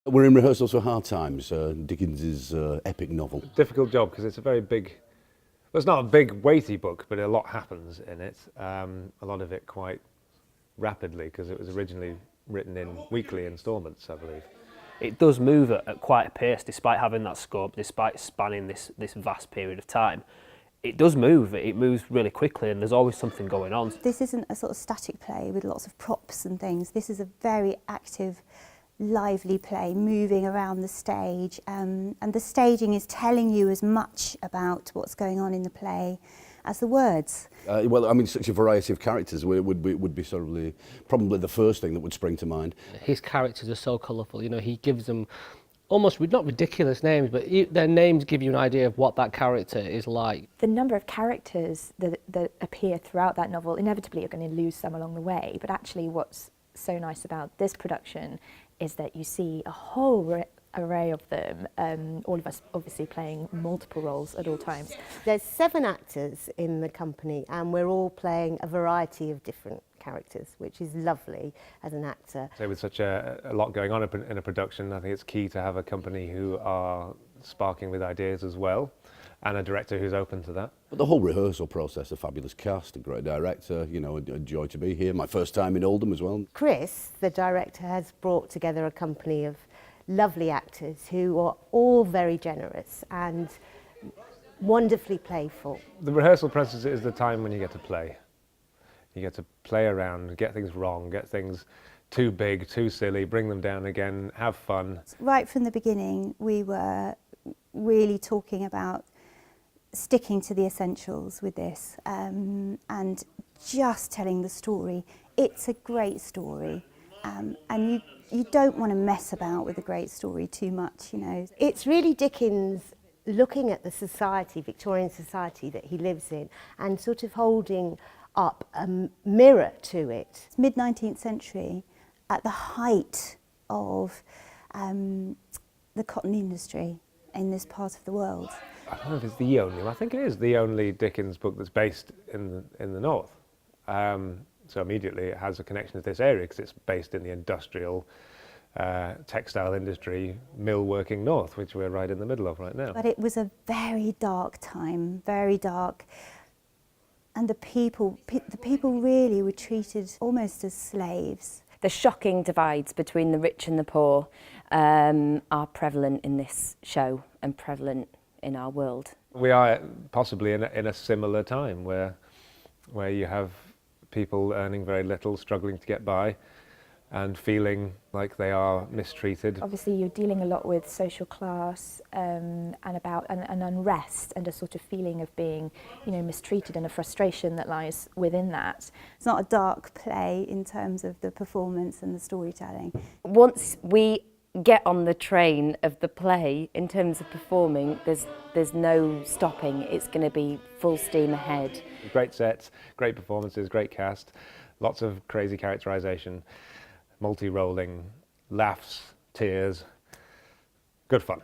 We're in rehearsals for Hard Times, Dickens's epic novel. Difficult job because it's a very big, well, it's not a big weighty book, but a lot happens in it. A lot of it quite rapidly because it was originally written in weekly instalments, I believe. It does move at quite a pace despite having that scope, despite spanning this vast period of time. It does move, it moves really quickly and there's always something going on. This isn't a sort of static play with lots of props and things. This is a very active, lively play moving around the stage, and the staging is telling you as much about what's going on in the play as the words. Well, I mean, such a variety of characters would be sort of probably the first thing that would spring to mind. His characters are so colourful, you know, he gives them almost, not ridiculous names, but their names give you an idea of what that character is like. The number of characters that appear throughout that novel, inevitably you're going to lose some along the way, but actually what's so nice about this production is that you see a whole array of them, all of us obviously playing multiple roles at all times. There's 7 actors in the company and we're all playing a variety of different characters, which is lovely as an actor. So with such a lot going on in a production, I think it's key to have a company who are sparking with ideas as well, and a director who's open to that. But the whole rehearsal process, a fabulous cast, a great director, you know, a joy to be here. My first time in Oldham as well. Chris, the director, has brought together a company of lovely actors who are all very generous and wonderfully playful. The rehearsal process is the time when you get to play. You get to play around, get things wrong, get things too big, too silly, bring them down again, have fun. Right from the beginning, we were really talking about sticking to the essentials with this, and just telling the story. It's a great story, and you don't want to mess about with a great story too much, you know. It's really Dickens looking at the society, Victorian society that he lives in, and sort of holding up a mirror to it. It's mid-19th century, at the height of the cotton industry in this part of the world. I don't know if it's the only, I think it is the only Dickens book that's based in the north. So immediately it has a connection to this area because it's based in the industrial textile industry, mill working north, which we're right in the middle of right now. But it was a very dark time, very dark. And the people really were treated almost as slaves. The shocking divides between the rich and the poor are prevalent in this show and prevalent in our world. We are possibly in a similar time where you have people earning very little, struggling to get by, and feeling like they are mistreated. Obviously you're dealing a lot with social class and about an unrest and a sort of feeling of being, you know, mistreated, and a frustration that lies within that. It's not a dark play in terms of the performance and the storytelling. Once we get on the train of the play in terms of performing, there's no stopping. It's going to be full steam ahead. Great sets, great performances, great cast, lots of crazy characterisation, multi-rolling, laughs, tears, good fun.